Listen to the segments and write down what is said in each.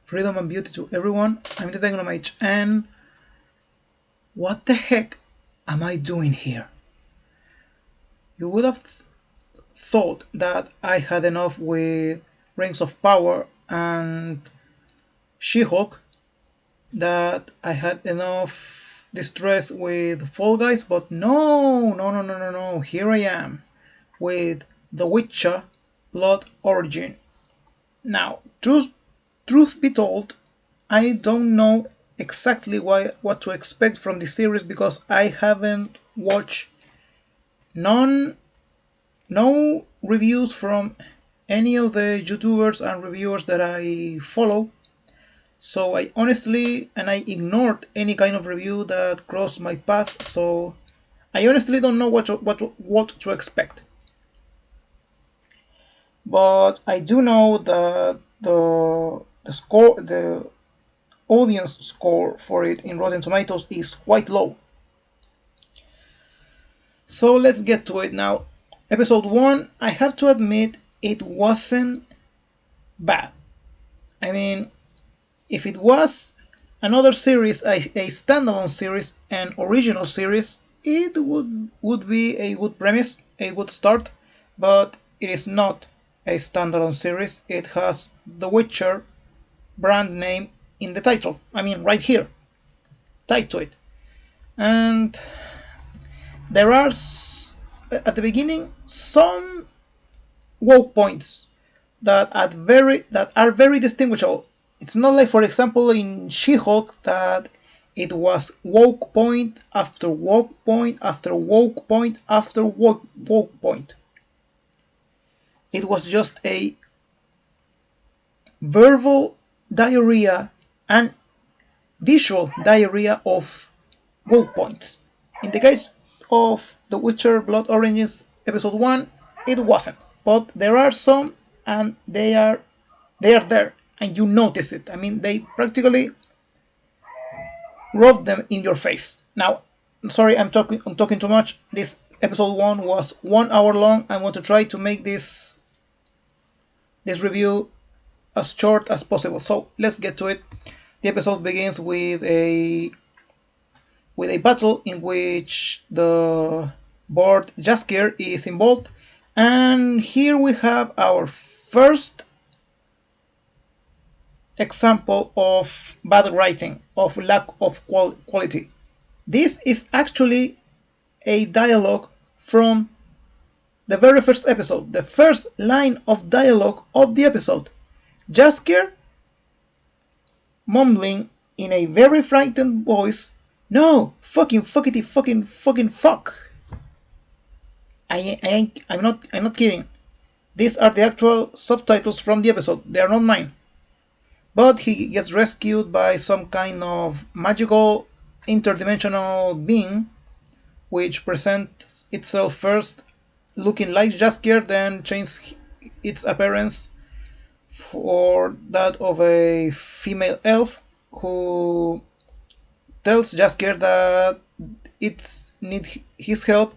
freedom and beauty to everyone. I'm the Technomage, and what the heck am I doing here? You would have thought that I had enough with Rings of Power and She-Hulk, that I had enough distress with Fall Guys, but no. Here I am with The Witcher Blood Origin. Now, truth be told, I don't know exactly what to expect from the series because I haven't watched no reviews from any of the YouTubers and reviewers that I follow. So I honestly and I ignored any kind of review that crossed my path. So I honestly don't know what to expect. But I do know that the audience score for it in Rotten Tomatoes is quite low. So let's get to it now. Episode 1, I have to admit, it wasn't bad. I mean, if it was another series, a standalone series, an original series, it would be a good premise, a good start, but it is not a standalone series. It has The Witcher brand name in the title. I mean, right here, tied to it. And there are, at the beginning, some woke points that are very distinguishable. It's not like, for example, in She-Hulk that it was woke point after woke point after woke point after woke point. It was just a verbal diarrhea and visual diarrhea of woke points. In the case of The Witcher Blood Origins Episode 1, it wasn't. But there are some, and they are there, and you notice it. I mean, they practically rub them in your face. Now, I'm sorry, I'm talking too much. This episode 1 was 1 hour long. I want to try to make this review as short as possible. So let's get to it. The episode begins with a battle in which the board Jaskier is involved, and here we have our first example of bad writing, of lack of quality. This is actually a dialogue from the very first episode, the first line of dialogue of the episode. Jaskier mumbling in a very frightened voice, "No, fucking fuckity fucking fuck." I'm not kidding. These are the actual subtitles from the episode. They are not mine. But he gets rescued by some kind of magical interdimensional being, which presents itself first looking like Jaskier, then changes its appearance for that of a female elf, who tells Jaskier that it needs his help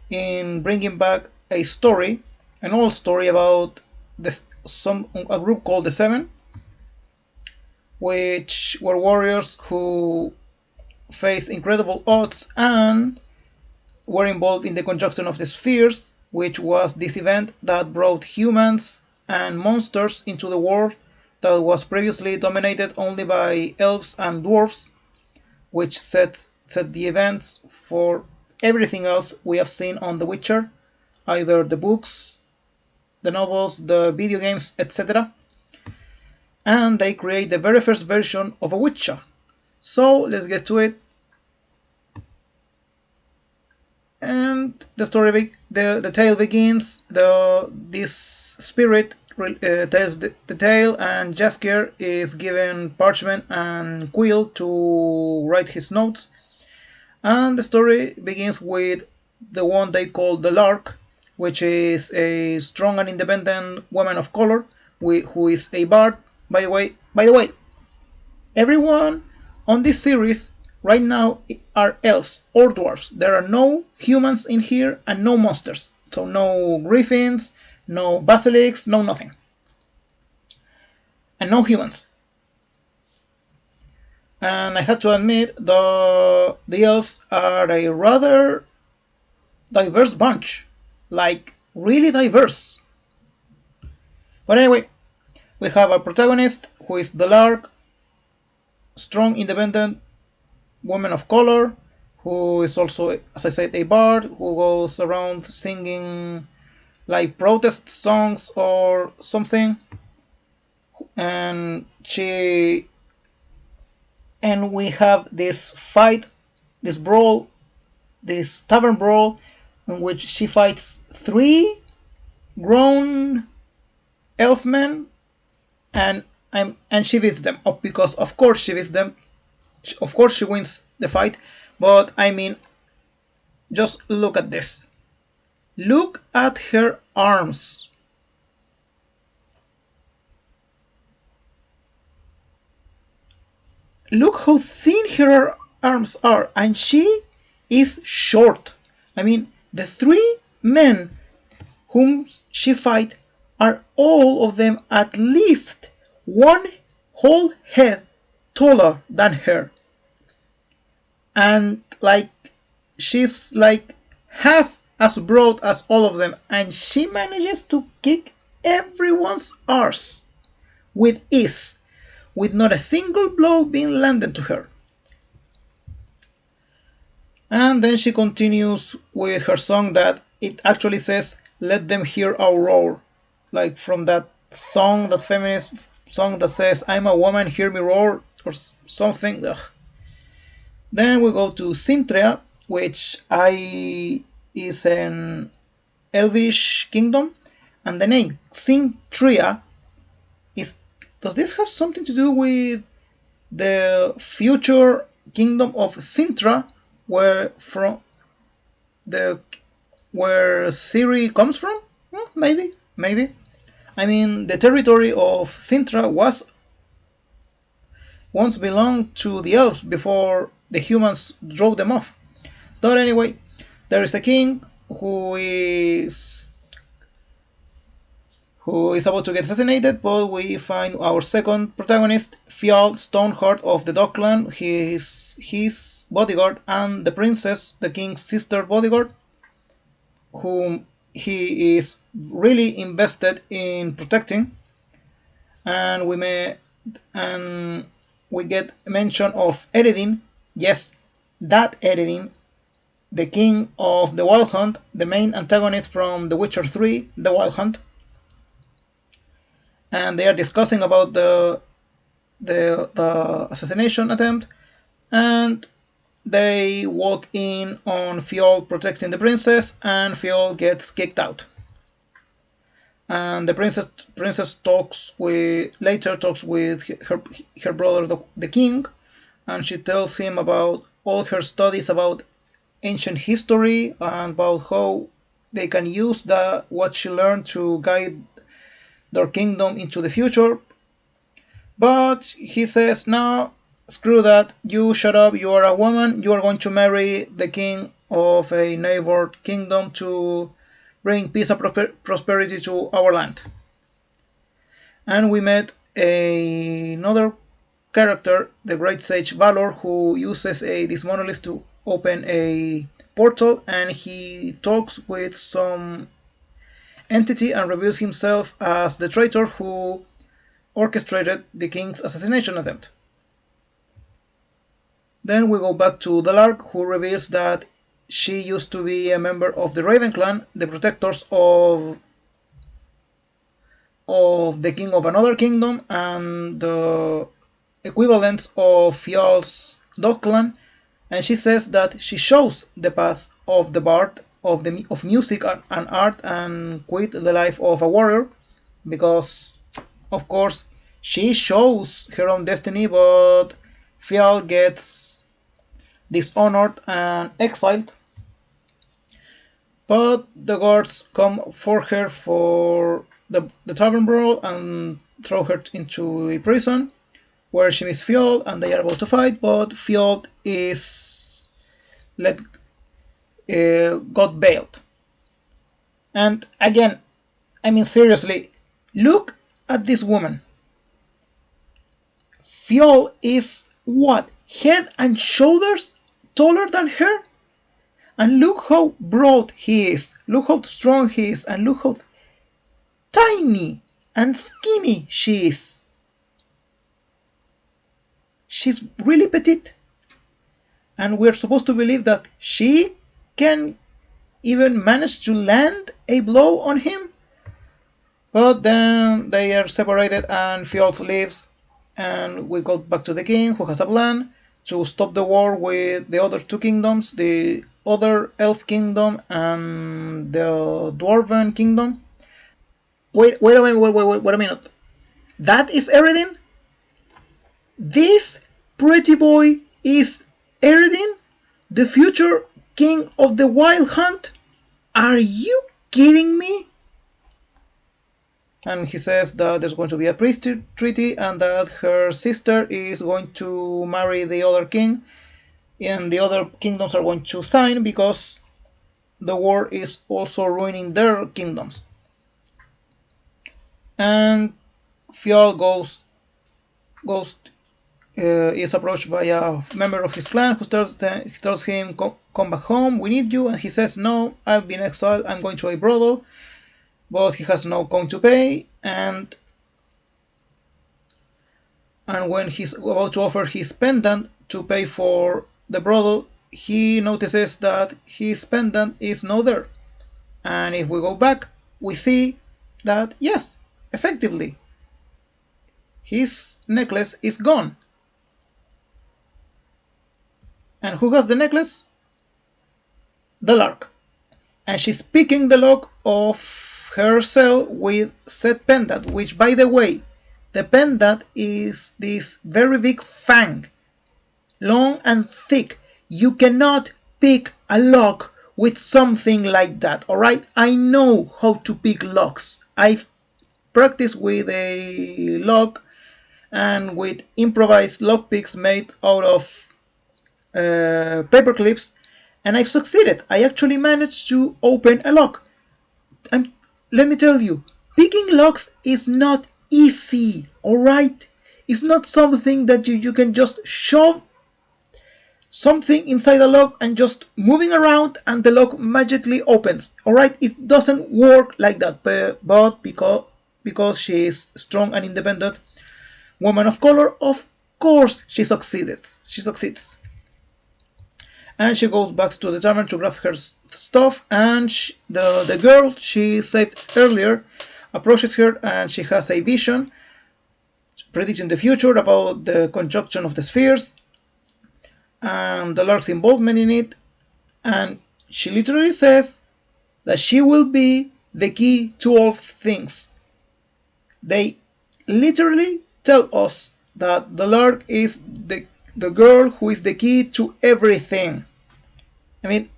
in bringing back a story, an old story about a group called the Seven, which were warriors who faced incredible odds and were involved in the conjunction of the spheres, which was this event that brought humans and monsters into the world that was previously dominated only by elves and dwarves, which set the events for everything else we have seen on The Witcher, either the books, the novels, the video games, etc. And they create the very first version of a Witcher. So let's get to it. And the story, the tale begins. This spirit tells the tale, and Jaskier is given parchment and quill to write his notes. And the story begins with the one they call the Lark, which is a strong and independent woman of color who is a bard. By the way, everyone on this series right now are elves or dwarves. There are no humans in here and no monsters. So no griffins, no basilisks, no nothing. And no humans. And I have to admit, the elves are a rather diverse bunch. Like, really diverse. But anyway, we have our protagonist, who is the Lark, strong, independent woman of color, who is also, as I said, a bard, who goes around singing like protest songs or something. And we have this fight, this brawl, this tavern brawl, in which she fights three grown elfmen, and she beats them up, because of course she beats them. Of course she wins the fight, but I mean, just look at this. Look at her arms. Look how thin her arms are, and she is short. I mean, the three men whom she fight are all of them at least one whole head taller than her. And like, she's like half as broad as all of them, and she manages to kick everyone's arse with ease, with not a single blow being landed to her. And then she continues with her song that it actually says, "Let them hear our roar." Like from that song, that feminist song that says, "I'm a woman, hear me roar," or something. Ugh. Then we go to Sintrea, which is an elvish kingdom, and the name Sintria is. Does this have something to do with the future kingdom of Sintra, where from the where Ciri comes from? Well, maybe. I mean, the territory of Sintra was once belonged to the elves before the humans drove them off. But anyway, there is a king who is about to get assassinated, but we find our second protagonist, Fial Stoneheart of the Dockland, his bodyguard, and the princess, the king's sister bodyguard, whom he is really invested in protecting. And we get mention of Eredin. Yes, that Eredin, the king of the Wild Hunt, the main antagonist from The Witcher 3, The Wild Hunt. And they are discussing about the assassination attempt, and they walk in on Fiol protecting the princess, and Fiol gets kicked out. And the princess later talks with her brother, the king, and she tells him about all her studies about ancient history and about how they can use what she learned to guide their kingdom into the future. But he says, "No, screw that, you shut up, you are a woman, you are going to marry the king of a neighbor kingdom to bring peace and prosperity to our land." And we met another character, the great sage Valor, who uses this monolith to open a portal, and he talks with some entity and reveals himself as the traitor who orchestrated the king's assassination attempt. Then we go back to the Lark, who reveals that she used to be a member of the Raven clan, the protectors of the king of another kingdom, and the equivalents of Fial's dog clan. And she says that she shows the path of the bard of music and art, and quit the life of a warrior, because of course she shows her own destiny, but Fial gets dishonored and exiled. But the guards come for her for the tavern brawl and throw her into a prison, where she meets Fiol and they are about to fight, but Fiol is got bailed. And again, I mean, seriously, look at this woman. Fiol is what, head and shoulders taller than her? And look how broad he is, look how strong he is, and look how tiny and skinny she is. She's really petite. And we're supposed to believe that she can even manage to land a blow on him. But then they are separated and Fjols leaves, and we go back to the king, who has a plan to stop the war with the other two kingdoms, the other elf kingdom and the dwarven kingdom. Wait a minute, wait a minute. That is Eredin? This pretty boy is Eredin, the future king of the Wild Hunt? Are you kidding me? And he says that there's going to be a peace treaty and that her sister is going to marry the other king, and the other kingdoms are going to sign because the war is also ruining their kingdoms. And Fjol is approached by a member of his clan who tells him, come back home, we need you. And he says, no, I've been exiled, I'm going to a brothel. But he has no coin to pay, and when he's about to offer his pendant to pay for the brothel, he notices that his pendant is not there. And if we go back, we see that, yes, effectively, his necklace is gone. And who has the necklace? The Lark. And she's picking the lock of her cell with said pendant, which, by the way, the pendant is this very big fang, long and thick. You cannot pick a lock with something like that, alright? I know how to pick locks. I've practiced with a lock and with improvised lock picks made out of paper clips, and I've succeeded. I actually managed to open a lock. Let me tell you, picking locks is not easy, alright? It's not something that you can just shove something inside a lock and just moving around and the lock magically opens, alright? It doesn't work like that, but because she is strong and independent woman of color, of course she succeeds. And she goes back to the tavern to grab her stuff, and the girl she saved earlier approaches her, and she has a vision predicting the future about the conjunction of the spheres and the Lark's involvement in it, and she literally says that she will be the key to all things. They literally tell us that the Lark is the girl who is the key to everything. I mean,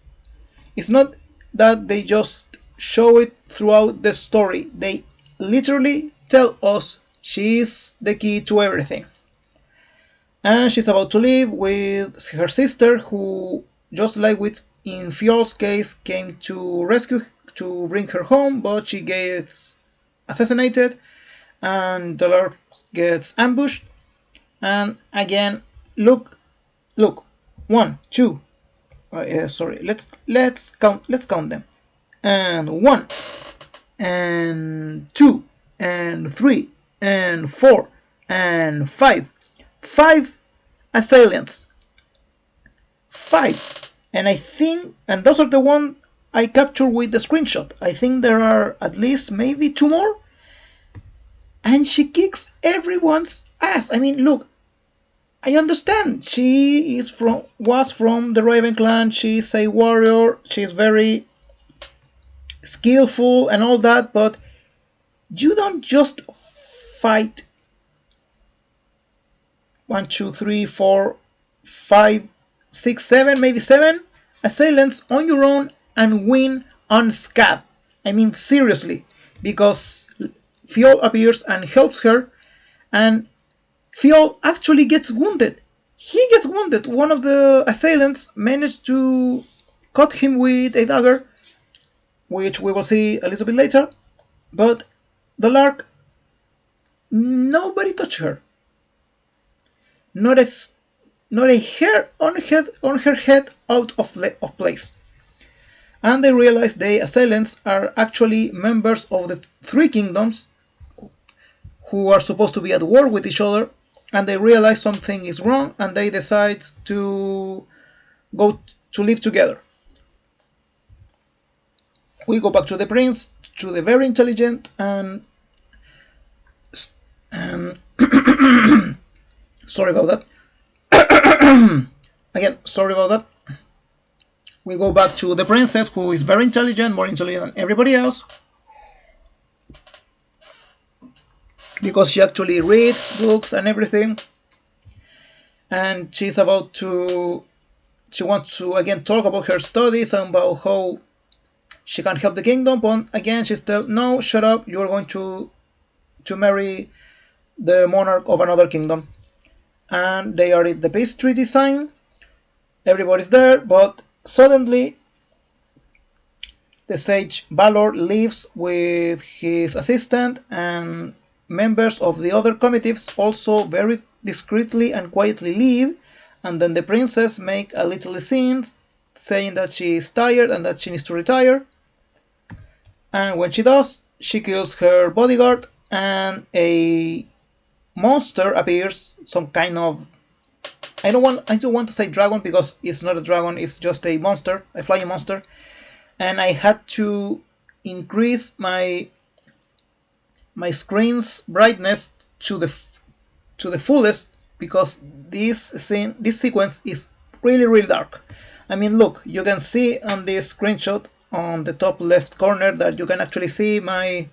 it's not that they just show it throughout the story. They literally tell us she is the key to everything. And she's about to leave with her sister, who, just like in Fjol's case, came to bring her home, but she gets assassinated and the Lark gets ambushed. And again, look, 1, 2. Sorry, let's count them. And 1, and 2, and 3, and 4, and 5. 5 assailants. 5. And I think, and those are the ones I captured with the screenshot. I think there are at least maybe 2 more. And she kicks everyone's ass. I mean, look, I understand. She was from the Raven clan. She's a warrior. She's very skillful and all that, but you don't just fight 1, 2, 3, 4, 5, 6, 7, maybe 7 assailants on your own and win unscathed. I mean, seriously, because Fjol appears and helps her, and Fjol actually gets wounded. He gets wounded. One of the assailants managed to cut him with a dagger, which we will see a little bit later. But the Lark, nobody touched her. Not not a hair on her head out of place. And they realize the assailants are actually members of the three kingdoms who are supposed to be at war with each other, and they realize something is wrong and they decide to go to live together. We go back to the prince, to the very intelligent and sorry about that. Again, sorry about that. We go back to the princess, who is very intelligent, more intelligent than everybody else, because she actually reads books and everything. And she wants to again talk about her studies and about how she can help the kingdom, but again she's still, no, shut up, you're going to marry the monarch of another kingdom. And they are at the peace treaty sign, everybody's there, but suddenly the sage Balor leaves with his assistant, and members of the other comities also very discreetly and quietly leave, and then the princess make a little scene saying that she is tired and that she needs to retire. And when she does, she kills her bodyguard, and a monster appears, some kind of, I don't want to say dragon because it's not a dragon, it's just a monster, a flying monster. And I had to increase my screen's brightness to the fullest, because this sequence is really dark. I mean, look, you can see on this screenshot on the top left corner that you can actually see my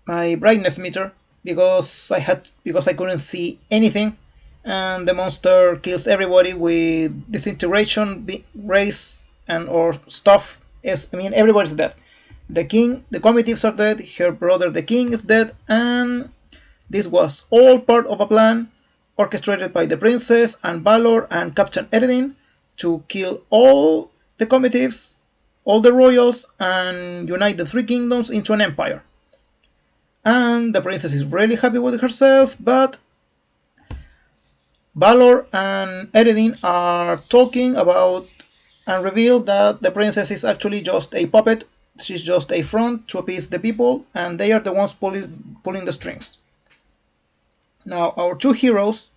brightness meter, because I couldn't see anything, and the monster kills everybody with disintegration rays and or stuff. I mean, everybody's dead. The king, the comities are dead, her brother the king is dead, and this was all part of a plan orchestrated by the princess and Balor and Captain Eredin to kill all the comities, all the royals, and unite the three kingdoms into an empire. And the princess is really happy with herself, but Balor and Eredin are talking about and reveal that the princess is actually just a puppet. She's just a front to appease the people, and they are the ones pulling the strings. Now our two heroes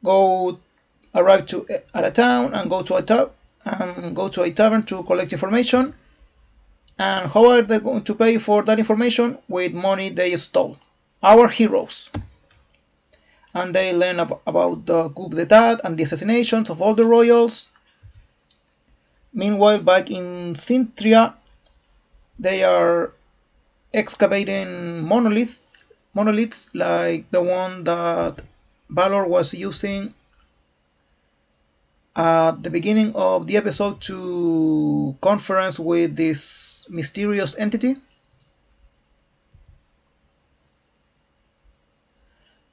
arrive at a town and go to a tavern to collect information. And how are they going to pay for that information? With money they stole. Our heroes. And they learn about the coup d'etat and the assassinations of all the royals. Meanwhile, back in Cintria, they are excavating monoliths like the one that Balor was using at the beginning of the episode to conference with this mysterious entity.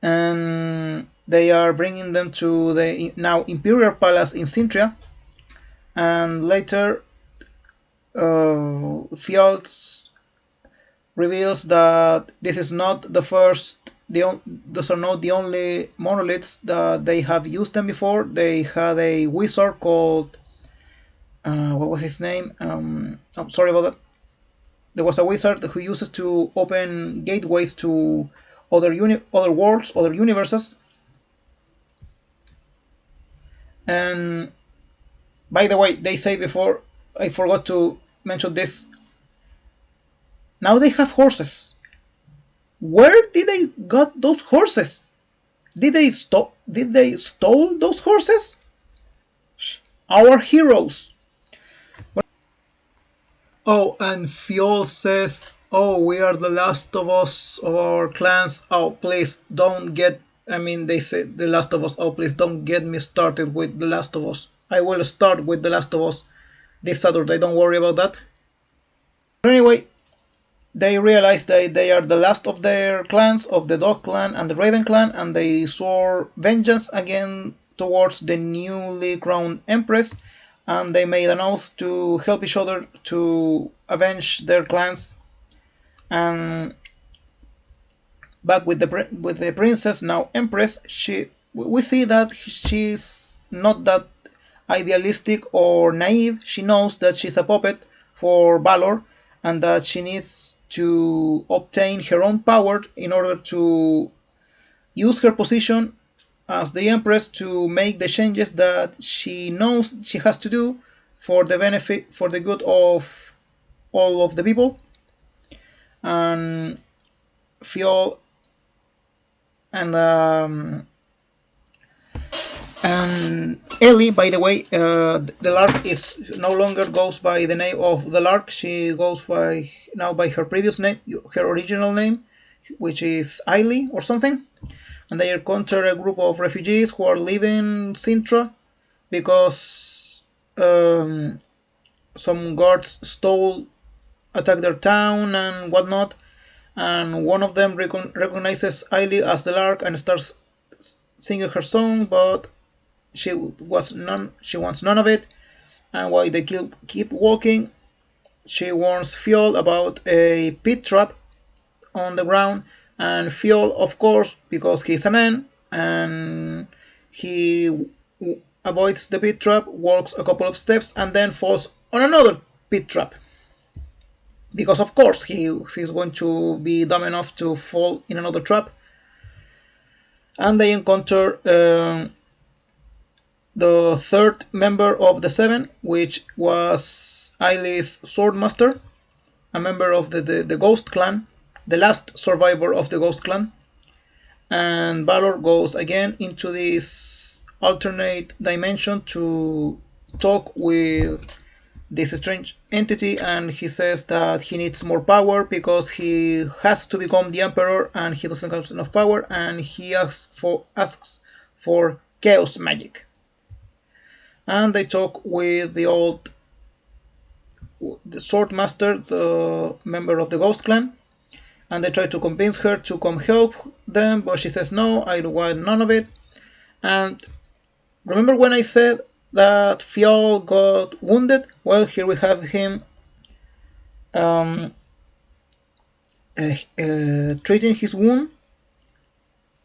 And they are bringing them to the now Imperial Palace in Cintria. And later, Fjalls reveals that this is not the first, those are not the only monoliths that they have used them before. They had a wizard called, what was his name? I'm sorry about that. There was a wizard who uses to open gateways to other worlds, other universes. And by the way, they say before, I forgot to mention this, now they have horses. Where did they got those horses? Did they stole those horses? Our heroes. Oh, and Fiol says, oh, we are the last of us, of our clans. Oh, please don't get, they say the last of us. Oh, please don't get me started with the last of us. I will start with the last of us this Saturday, don't worry about that. But anyway, they realize that they are the last of their clans, of the Dog clan and the Raven clan, and they swore vengeance again towards the newly crowned Empress, and they made an oath to help each other to avenge their clans. And back with the princess, now Empress, we see that she's not that idealistic or naive. She knows that she's a puppet for Valor and that she needs to obtain her own power in order to use her position as the Empress to make the changes that she knows she has to do for the benefit, for the good of all of the people. And Fiol and Ellie, by the way, the Lark is no longer goes by the name of the Lark. She goes by now by her previous name, her original name, which is Ailey or something. And they encounter a group of refugees who are leaving Sintra because some guards attacked their town and whatnot. And one of them recognizes Ailey as the Lark and starts singing her song, but she wants none of it. And while they keep walking, she warns Fiol about a pit trap on the ground, and Fiol, of course, because he's a man and he avoids the pit trap, walks a couple of steps, and then falls on another pit trap. Because of course he's going to be dumb enough to fall in another trap. And they encounter the third member of the Seven, which was Ailey's Swordmaster, a member of the Ghost Clan, the last survivor of the Ghost Clan. And Valor goes again into this alternate dimension to talk with this strange entity, and he says that he needs more power because he has to become the Emperor and he doesn't have enough power, and he asks for chaos magic. And they talk with the Swordmaster, the member of the Ghost Clan, and they try to convince her to come help them, but she says no, I don't want none of it. And remember when I said that Fiol got wounded? Well, here we have him treating his wound.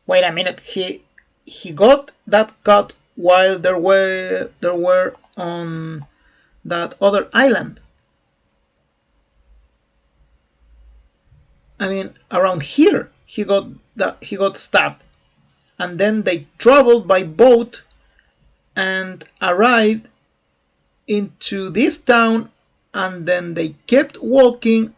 Wait a minute, he got that cut while they were on that other island. I mean, around here he got stabbed, and then they traveled by boat and arrived into this town, and then they kept walking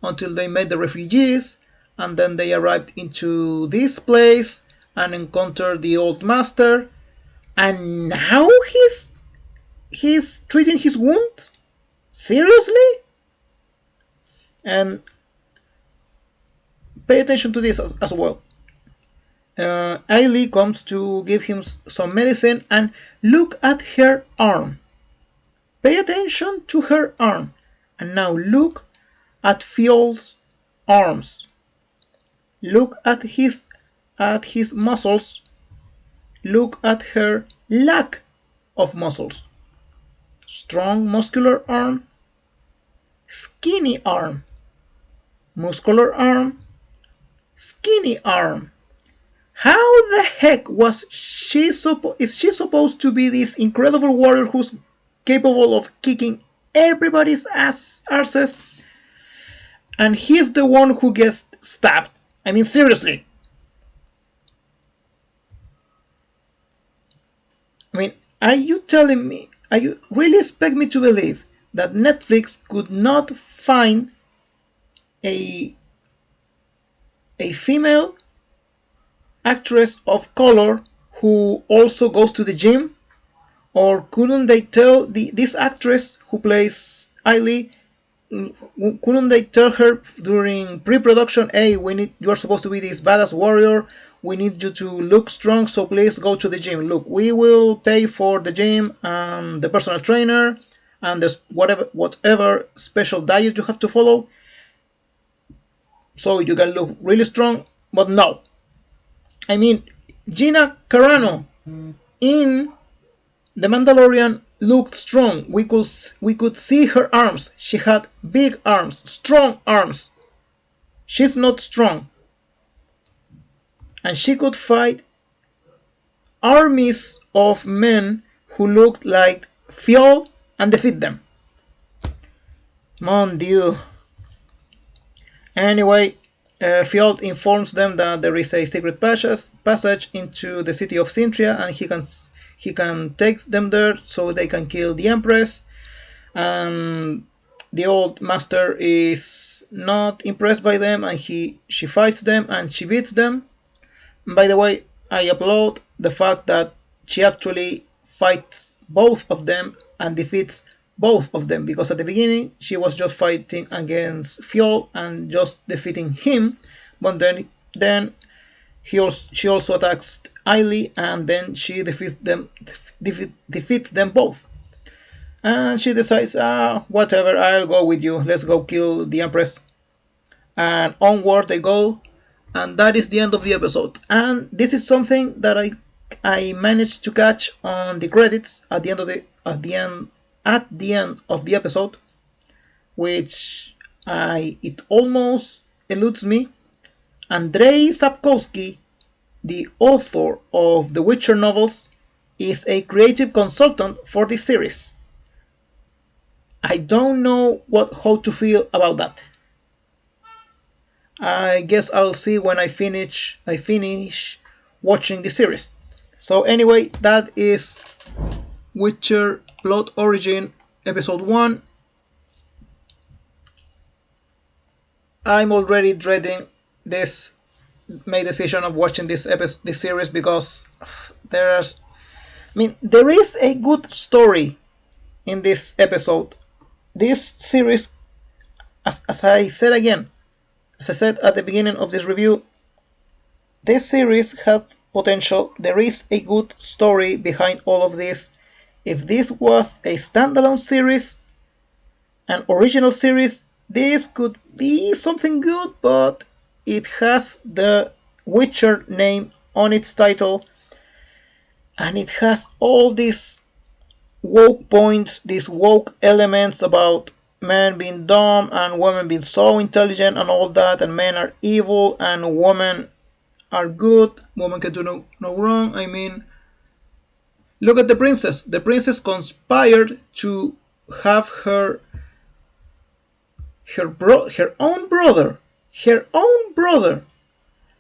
until they met the refugees, and then they arrived into this place and encountered the old master, and now he's treating his wound? Seriously? And pay attention to this as well. Ailey comes to give him some medicine, and look at her arm. Pay attention to her arm. And now look at Fiol's arms. Look at his muscles. Look at her lack of muscles. Strong muscular arm, skinny arm, muscular arm, skinny arm. How the heck is she supposed to be this incredible warrior who's capable of kicking everybody's asses, and he's the one who gets stabbed? I mean, seriously. I mean, are you really expect me to believe that Netflix could not find a female actress of color who also goes to the gym? Or couldn't they tell this actress who plays Ailey, couldn't they tell her during pre-production, hey, you are supposed to be this badass warrior, we need you to look strong, so please go to the gym. Look, we will pay for the gym and the personal trainer and there's whatever special diet you have to follow so you can look really strong. But no. I mean, Gina Carano in The Mandalorian looked strong. We could see her arms. She had big arms, strong arms. She's not strong. And she could fight armies of men who looked like Fjol and defeat them. Mon Dieu. Anyway, Fjord informs them that there is a secret passage into the city of Sintria, and he can take them there so they can kill the Empress. And the old master is not impressed by them, and she fights them and she beats them. And by the way, I applaud the fact that she actually fights both of them and defeats both of them, because at the beginning she was just fighting against Fjol and just defeating him, but then she also attacks Ailey, and then she defeats them both. And she decides, whatever, I'll go with you, let's go kill the Empress. And onward they go, and that is the end of the episode. And this is something that I managed to catch on the credits at the end of the episode, which it almost eludes me. Andrzej Sapkowski, the author of the Witcher novels, is a creative consultant for this series. I don't know how to feel about that. I guess I'll see when I finish watching the series. So anyway, that is Witcher Blood Origin episode 1. I'm already dreading this decision of watching this series, because there is a good story in this episode. This series, as I said at the beginning of this review, this series has potential. There is a good story behind all of this. If this was a standalone series, an original series, this could be something good, but it has the Witcher name on its title, and it has all these woke points, these woke elements about men being dumb and women being so intelligent and all that, and men are evil and women are good, women can do no wrong. I mean, look at the princess. The princess conspired to have her own brother,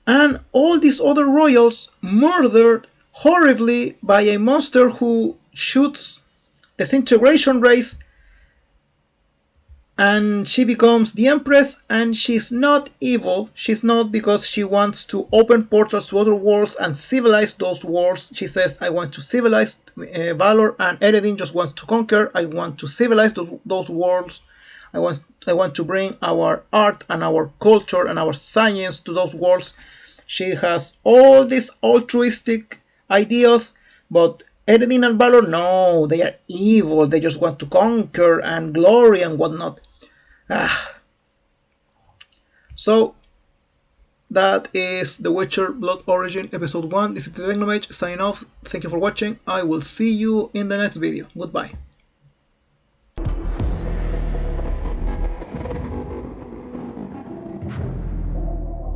and all these other royals murdered horribly by a monster who shoots disintegration rays, and she becomes the Empress. And she's not evil. She's not, because she wants to open portals to other worlds and civilize those worlds. She says, I want to civilize Valor, and Eredin just wants to conquer. I want to civilize those worlds. I want to bring our art and our culture and our science to those worlds. She has all these altruistic ideas, but Eredin and Valor, no, they are evil. They just want to conquer and glory and whatnot. So that is The Witcher Blood Origin episode 1. This is the Technomage signing off. Thank you for watching. I will see you in the next video. Goodbye.